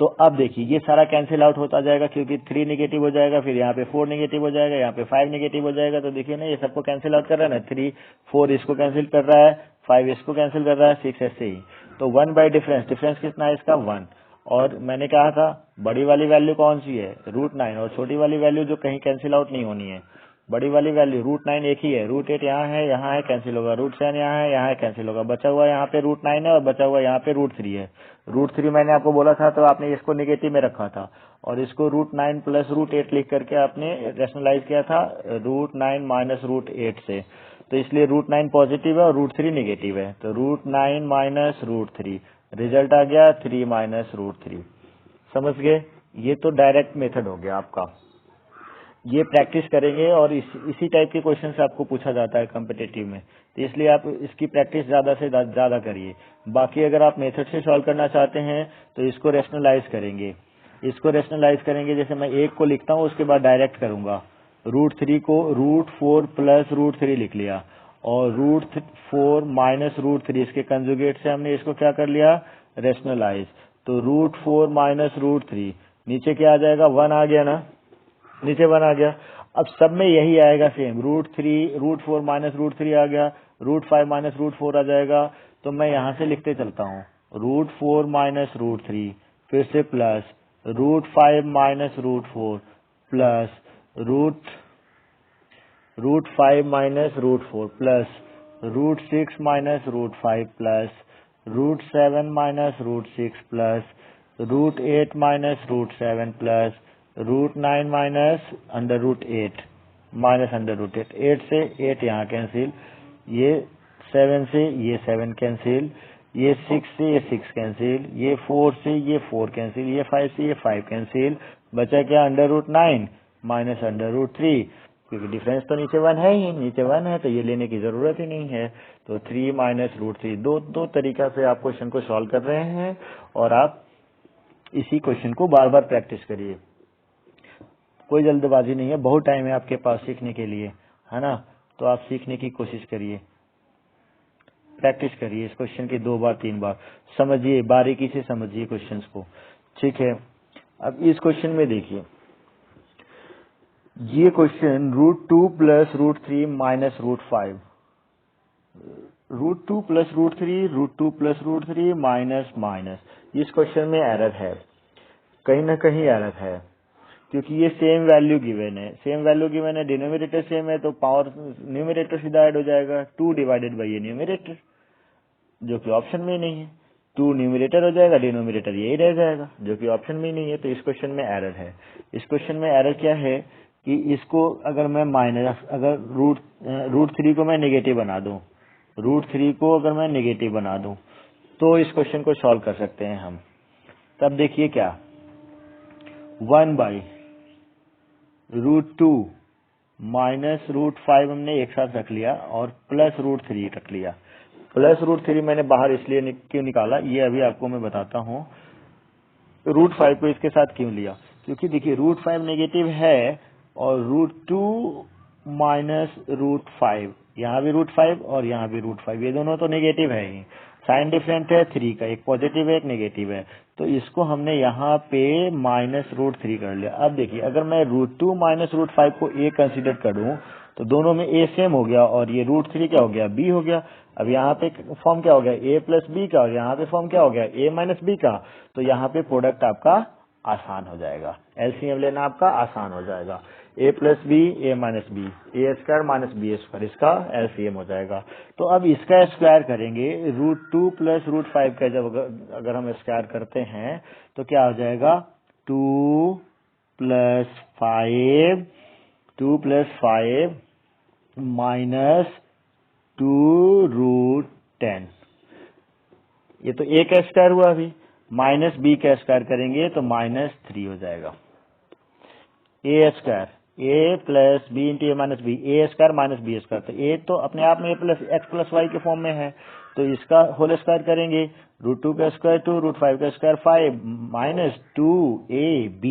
तो अब देखिए ये सारा कैंसिल आउट होता जाएगा, क्योंकि 3 निगेटिव हो जाएगा, फिर यहाँ पे 4 निगेटिव हो जाएगा, यहाँ पे 5 निगेटिव हो जाएगा। तो देखिए ना ये सबको कैंसिल आउट कर रहा है ना, 3 4 इसको कैंसिल कर रहा है, 5 इसको कैंसिल कर रहा है, 6 ऐसे ही। तो 1 बाई डिफरेंस, डिफरेंस कितना है इसका 1। और मैंने कहा था बड़ी वाली वैल्यू कौन सी है, √9, और छोटी वाली वैल्यू जो कहीं कैंसिल आउट नहीं होनी है। बड़ी वाली वैल्यू √9 एक ही है, √8 यहाँ है कैंसिल होगा, √7 यहाँ है कैंसिल होगा, बचा हुआ यहाँ पे √9 है और बचा हुआ यहाँ पे √3 है। √3 मैंने आपको बोला था तो आपने इसको निगेटिव में रखा था और इसको √9 प्लस √8 लिख करके आपने रेशनलाइज किया था √9 माइनस √8 से। तो इसलिए √9 पॉजिटिव है और √3 निगेटिव है। तो √9 माइनस √3 रिजल्ट आ गया 3 माइनस √3। समझ गए? ये तो डायरेक्ट मेथड हो गया आपका। ये प्रैक्टिस करेंगे और इसी टाइप के क्वेश्चन से आपको पूछा जाता है कॉम्पिटिटिव में, तो इसलिए आप इसकी प्रैक्टिस ज्यादा से ज्यादा करिए। बाकी अगर आप मेथड से सॉल्व करना चाहते हैं तो इसको रेशनलाइज करेंगे। जैसे मैं 1 को लिखता हूँ उसके बाद डायरेक्ट करूंगा, √3 को √4 प्लस √3 लिख लिया और √4 माइनस √3 इसके कंजुगेट से हमने इसको क्या कर लिया, रेशनलाइज। तो √4 माइनस √3 नीचे क्या आ जाएगा, 1 आ गया ना, नीचे 1 आ गया। अब सब में यही आएगा सेम, √4 माइनस √3 आ गया, √5 माइनस √4 आ जाएगा। तो मैं यहाँ से लिखते चलता हूँ, √4 माइनस √3 फिर से plus √5 minus √4 plus √5 minus √4 plus √6 minus √5 plus √7 minus √6 plus √8 minus √7 plus √9 minus √8 minus √8। 8 से 8 यहाँ कैंसिल, ये 7 से ये 7 कैंसिल, ये 6 से ये 6 कैंसिल, ये 4 से ये 4 कैंसिल, ये 5 से ये 5 कैंसिल। बचा क्या, √9 माइनस √3, क्योंकि डिफरेंस तो नीचे 1 है ही, नीचे 1 है तो ये लेने की जरूरत ही नहीं है। तो 3 माइनस √3। दो तरीका से आप क्वेश्चन को सॉल्व कर रहे हैं और आप इसी क्वेश्चन को बार बार प्रैक्टिस करिए। कोई जल्दबाजी नहीं है, बहुत टाइम है आपके पास सीखने के लिए, है ना। तो आप सीखने की कोशिश करिए, प्रैक्टिस करिए इस क्वेश्चन की 2 बार 3 बार, समझिए, बारीकी से समझिए क्वेश्चंस को, ठीक है। अब इस क्वेश्चन में देखिए, ये question √2 plus √3 minus √5, √2 plus √3 minus minus, इस क्वेश्चन में एरर है, कहीं ना कहीं एरर है, क्योंकि ये सेम वैल्यू गिवन है, डिनोमिनेटर सेम है, तो पावर न्यूमरेटर सीधा ऐड हो जाएगा 2 डिवाइडेड बाई ये न्यूमरेटर, जो कि ऑप्शन में नहीं है। 2 न्यूमरेटर हो जाएगा, डिनोमिनेटर यही रह जाएगा, जो कि ऑप्शन में नहीं है। तो इस क्वेश्चन में एरर है। इस क्वेश्चन में एरर क्या है कि इसको अगर मैं अगर √3 को मैं नेगेटिव बना दूं, तो इस क्वेश्चन को सॉल्व कर सकते हैं हम। तब देखिए क्या, 1 बाई √2 माइनस √5 हमने एक साथ रख लिया और प्लस √3 रख लिया। प्लस √3 मैंने बाहर इसलिए क्यों निकाला, ये अभी आपको मैं बताता हूँ। √5 को इसके साथ क्यों लिया, क्योंकि देखिए √5 नेगेटिव है और √2 माइनस √5, यहाँ भी √5 और यहाँ भी √5, ये दोनों तो नेगेटिव है ही। साइन डिफरेंट है 3 का, एक पॉजिटिव है एक नेगेटिव है, तो इसको हमने यहाँ पे माइनस √3 कर लिया। अब देखिए अगर मैं √2 माइनस √5 को a कंसिडर करूँ तो दोनों में a सेम हो गया और ये √3 क्या हो गया, b हो गया। अब यहाँ पे फॉर्म क्या हो गया, a प्लस बी का, और यहाँ पे फॉर्म क्या हो गया, a माइनस बी का। तो यहाँ पे प्रोडक्ट आपका आसान हो जाएगा, एलसीएम लेना आपका आसान हो जाएगा। a plus B, a minus B, A square minus B square, इसका एलसीएम हो जाएगा। तो अब इसका स्क्वायर करेंगे, √2 प्लस √5 का जब अगर हम स्क्वायर करते हैं तो क्या हो जाएगा, 2 प्लस 5 माइनस 2√10, ये तो a का स्क्वायर हुआ, अभी माइनस b का स्क्वायर करेंगे तो -3 हो जाएगा। a square A plus B into A minus B, A square minus B square. तो ए तो अपने आप में A plus X plus Y के फॉर्म में है, तो इसका होल स्क्वायर करेंगे, √2 का स्क्वायर 2, √5 का square 5 minus 2ab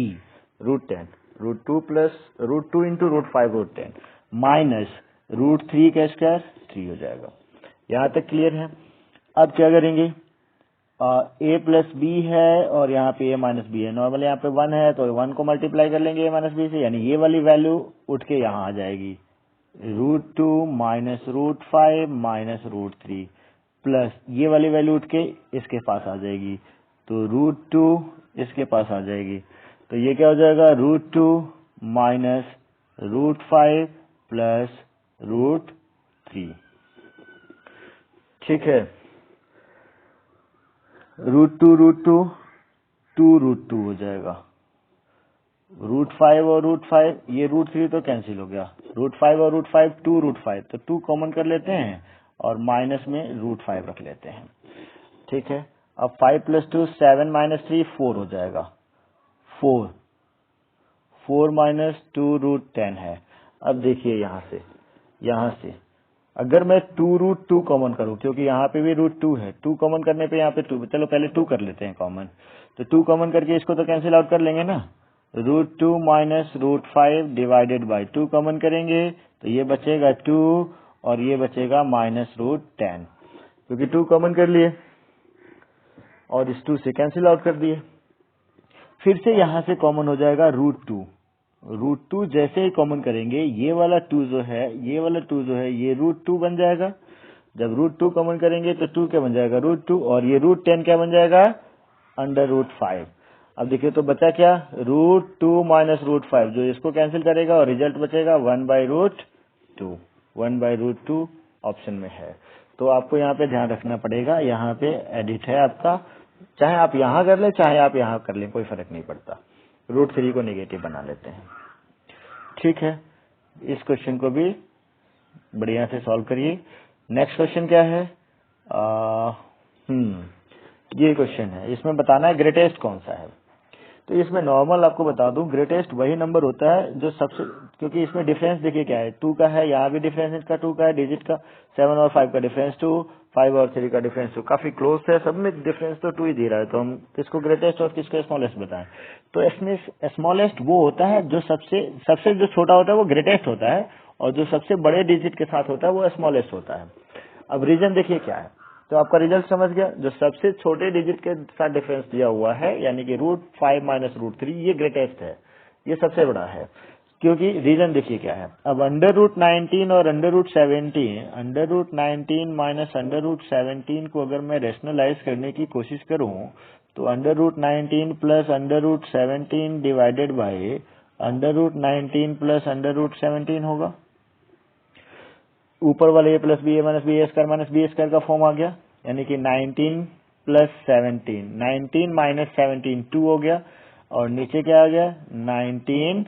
√10, √2 plus √2 into √5 √10 minus √3 का स्क्वायर 3 हो जाएगा। यहाँ तक क्लियर है। अब क्या करेंगे, ए प्लस बी है और यहाँ पे ए माइनस बी है, नॉर्मल यहाँ पे 1 है तो 1 को मल्टीप्लाई कर लेंगे ए माइनस बी से, यानी ये वाली वैल्यू उठ के यहाँ आ जाएगी, √2 माइनस √5 माइनस √3 प्लस ये वाली वैल्यू उठ के इसके पास आ जाएगी, तो √2 इसके पास आ जाएगी, तो ये क्या हो जाएगा, √2 माइनस √5 प्लस √3। ठीक है, √2 2 हो जाएगा, √5 और √5 ये √3 तो कैंसिल हो गया, √5 और √5 2√5, तो 2 कॉमन कर लेते हैं और माइनस में √5 रख लेते हैं। ठीक है, अब 5 प्लस 2 7 माइनस 3 4 हो जाएगा, 4 माइनस 2 √10 है। अब देखिए यहाँ से अगर मैं 2√2 कॉमन करूं, क्योंकि यहाँ पे भी √2 है, 2 कॉमन करने पे यहाँ पे 2, चलो पहले 2 कर लेते हैं कॉमन, तो 2 कॉमन करके इसको तो कैंसिल आउट कर लेंगे ना, √2 माइनस √5 डिवाइडेड बाई 2 कॉमन करेंगे तो ये बचेगा 2 और ये बचेगा माइनस √10, क्योंकि 2 कॉमन कर लिए और इस 2 से कैंसिल आउट कर दिए। फिर से यहाँ से कॉमन हो जाएगा √2 जैसे ही कॉमन करेंगे ये वाला 2 जो है ये √2 बन जाएगा, जब √2 कॉमन करेंगे तो 2 क्या बन जाएगा, √2 और ये √10 क्या बन जाएगा, √5। अब देखिए तो बचा क्या, √2 माइनस √5, जो इसको कैंसिल करेगा और रिजल्ट बचेगा 1/√2, 1/√2 ऑप्शन में है। तो आपको यहाँ पे ध्यान रखना पड़ेगा, यहाँ पे एडिट है आपका, चाहे आप यहाँ कर ले चाहे आप यहाँ कर लें, कोई फर्क नहीं पड़ता, √3 को नेगेटिव बना लेते हैं। ठीक है, इस क्वेश्चन को भी बढ़िया से सॉल्व करिए। नेक्स्ट क्वेश्चन क्या है, ये क्वेश्चन है, इसमें बताना है ग्रेटेस्ट कौन सा है। तो इसमें नॉर्मल आपको बता दूं, ग्रेटेस्ट वही नंबर होता है जो सबसे, क्योंकि इसमें डिफरेंस देखिए क्या है, 2 का है, यहाँ भी डिफरेंस इसका 2 का है, डिजिट का 7 और 5 का डिफरेंस 2, 5 और 3 का डिफरेंस 2, काफी क्लोज है, सब में डिफरेंस तो 2 ही दे रहा है, तो हम किसको ग्रेटेस्ट और किसको स्मॉलेस्ट बताएं। तो इसमें स्मॉलेस्ट वो होता है जो सबसे जो छोटा होता है वो ग्रेटेस्ट होता है, और जो सबसे बड़े डिजिट के साथ होता है वो स्मॉलेस्ट होता है। अब रीजन देखिए क्या है, तो आपका रिजल्ट समझ गया, जो सबसे छोटे डिजिट के साथ डिफरेंस दिया हुआ है यानी कि √5 माइनस √3 ये ग्रेटेस्ट है, ये सबसे बड़ा है, क्योंकि रीजन देखिए क्या है। अब √19 और √19 माइनस √17 को अगर मैं रेशनलाइज करने की कोशिश करूं तो √19 प्लस √17 डिवाइडेड बाई √19 प्लस √17 होगा, ऊपर वाले a plus B A minus B square का फॉर्म आ गया, यानी कि 19 प्लस 17, 19 माइनस 17 2 हो गया, और नीचे क्या आ गया 19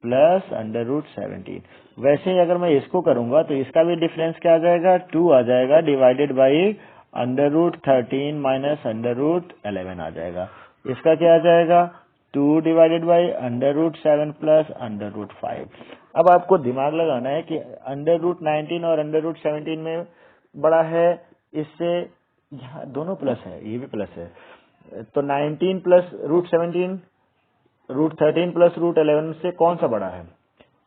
प्लस √17। वैसे ही अगर मैं इसको करूंगा तो इसका भी डिफरेंस क्या आ जाएगा, 2 आ जाएगा डिवाइडेड बाई √13 माइनस √11 आ जाएगा, इसका क्या आ जाएगा 2 डिवाइडेड बाई √7 प्लस √5। अब आपको दिमाग लगाना है कि √19 और √17 में बड़ा है, इससे यहाँ दोनों प्लस है, ये भी प्लस है, तो 19 प्लस √17 √13 प्लस √11 से कौन सा बड़ा है,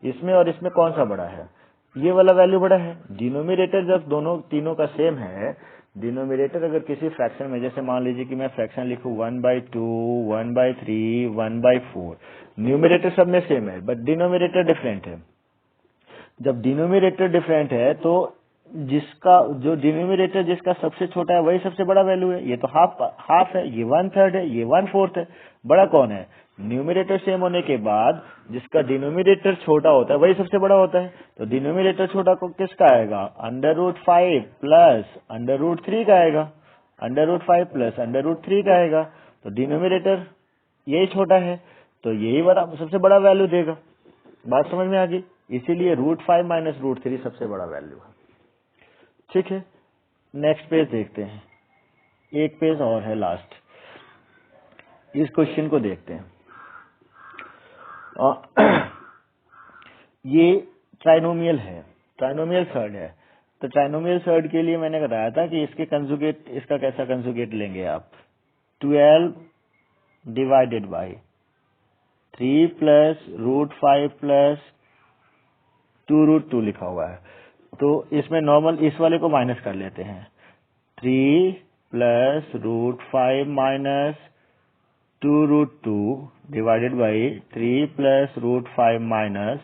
इसमें और इसमें कौन सा बड़ा है, ये वाला वैल्यू बड़ा है। डिनोमिनेटर जब तीनों का सेम है, डिनोमिनेटर अगर किसी फ्रैक्शन में, जैसे मान लीजिए कि मैं फ्रैक्शन लिखूं 1/2 1/3 1/4, न्यूमिनेटर सब में सेम है बट डिनोमिनेटर डिफरेंट है। जब डिनोमिनेटर डिफरेंट है तो जो डिनोमिनेटर जिसका सबसे छोटा है वही सबसे बड़ा वैल्यू है, ये तो हाफ है, ये 1/3 है, ये 1/4 है, बड़ा कौन है, न्यूमिनेटर सेम होने के बाद जिसका डिनोमिनेटर छोटा होता है वही सबसे बड़ा होता है, तो डिनोमिनेटर छोटा को किसका आएगा, √5 प्लस √3 का आएगा, √5 प्लस √3 का आएगा, तो डिनोमिनेटर यही छोटा है तो यही बड़ा सबसे बड़ा वैल्यू देगा। बात समझ में आ गई, इसीलिए √5 माइनस √3 सबसे बड़ा वैल्यू है। ठीक है, नेक्स्ट पेज देखते हैं, एक पेज और है लास्ट, इस क्वेश्चन को देखते हैं। ये ट्राइनोमियल है, ट्राइनोमियल सर्ड है। तो ट्राइनोमियल सर्ड के लिए मैंने बताया था कि इसके कंजुगेट, इसका कैसा कंजुगेट लेंगे आप, 12 divided by 3 plus root 5 plus 2√2 लिखा हुआ है। तो इसमें नॉर्मल इस वाले को माइनस कर लेते हैं, 3 plus root 5 minus 2√2 divided by 3 plus root 5 minus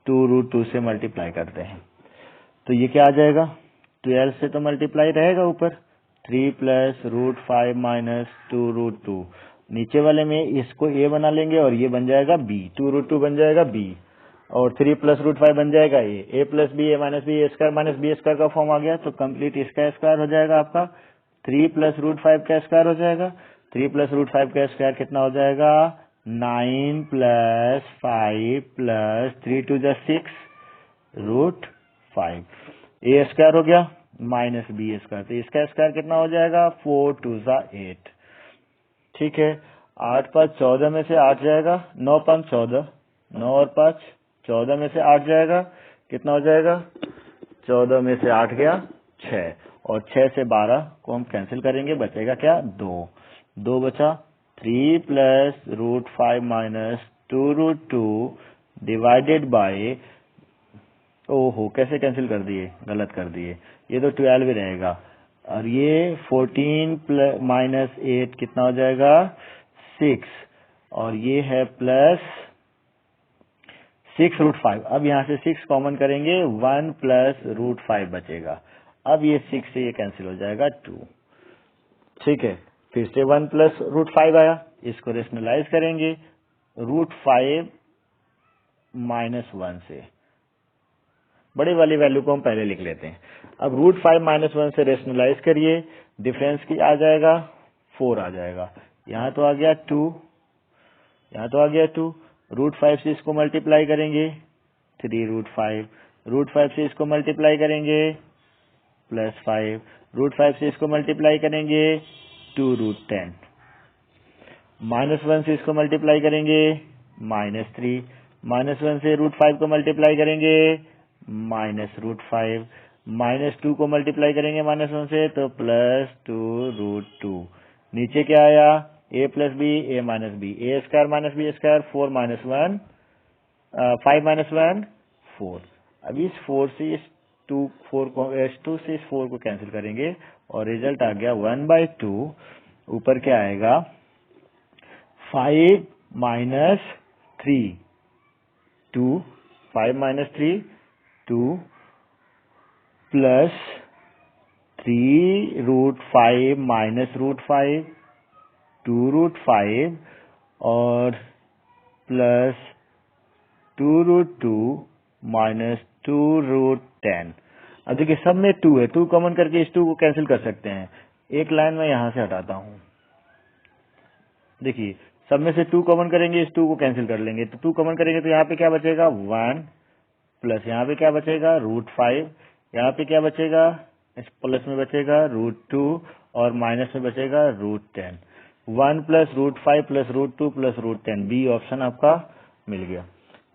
2√2 से मल्टीप्लाई करते हैं। तो ये क्या आ जाएगा, 12 से तो मल्टीप्लाई रहेगा ऊपर, 3 प्लस रूट 5 माइनस 2√2, नीचे वाले में इसको a बना लेंगे और ये बन जाएगा b, 2√2 बन जाएगा b, और 3 प्लस रूट 5 बन जाएगा a plus B, a minus B, a square minus B square का फॉर्म आ गया। तो कंप्लीट इसका स्क्वायर हो जाएगा आपका, 3 प्लस रूट 5 का स्क्वायर हो जाएगा, 3 प्लस रूट 5 का स्क्वायर कितना हो जाएगा, 9 प्लस 5 प्लस 3 टू जा 6 रूट 5, ए स्क्वायर हो गया माइनस बी स्क्वायर, तो इसका स्क्वायर कितना हो जाएगा, 4 टू जा 8। ठीक है, 8 5 14 में से 8 जाएगा, 9 5 14, 9 और 5 14 में से 8 जाएगा, कितना हो जाएगा, 14 में से 8 गया 6, और 6 से 12 को हम कैंसिल करेंगे, बचेगा क्या, 2 बचा, 3 plus root 5 minus 2√2 divided by, ओहो कैसे कैंसिल कर दिए, गलत कर दिए, ये तो 12 ही रहेगा, और ये 14 प्लस माइनस 8 कितना हो जाएगा, 6, और ये है प्लस 6 रूट 5। अब यहाँ से 6 कॉमन करेंगे, 1 प्लस रूट 5 बचेगा, अब ये 6 से ये कैंसिल हो जाएगा 2। ठीक है, फिर से 1 प्लस रूट 5 आया, इसको रेशनलाइज करेंगे रूट 5 माइनस 1 से, बड़े वाली वैल्यू को हम पहले लिख लेते हैं। अब रूट 5 माइनस 1 से रेशनलाइज करिए, डिफरेंस की आ जाएगा 4 आ जाएगा, यहाँ तो आ गया 2, यहाँ तो आ गया 2, रूट 5 से इसको मल्टीप्लाई करेंगे 3 रूट 5 से इसको मल्टीप्लाई करेंगे प्लस 5, रूट 5 से इसको मल्टीप्लाई करेंगे 2 रूट 10, माइनस 1 से इसको मल्टीप्लाई करेंगे -3, माइनस 1 से रूट 5 को मल्टीप्लाई करेंगे माइनस रूट 5, -2 को मल्टीप्लाई करेंगे -1 से तो +2√2, नीचे क्या आया, a plus B, a minus B, a square minus B square, 4 minus 1 5 minus 1 4। अब इस 4 से इस 2 से इस 4 को कैंसिल करेंगे और रिजल्ट आ गया 1/2, ऊपर क्या आएगा, 5 minus 3 2, 5 minus 3 2 plus 3 root 5 minus root 5 2 root 5 और प्लस 2 रूट 2 माइनस 2 रूट 10। अब देखिए सब में 2 है, 2 कॉमन करके इस 2 को कैंसिल कर सकते हैं। एक लाइन में यहां से हटाता हूं, देखिए सब में से 2 कॉमन करेंगे, इस 2 को कैंसिल कर लेंगे, तो 2 कॉमन करेंगे तो यहाँ पे क्या बचेगा 1, प्लस यहाँ पे क्या बचेगा रूट 5, यहाँ पे क्या बचेगा, इस प्लस में बचेगा रूट 2 और माइनस में बचेगा root 10, 1 plus root 5 plus root 2 plus root 10, B option आपका मिल गया।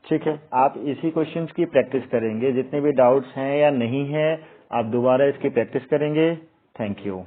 ठीक है, आप इसी क्वेश्चंस की प्रैक्टिस करेंगे, जितने भी डाउट्स हैं या नहीं है आप दोबारा इसकी प्रैक्टिस करेंगे। Thank you.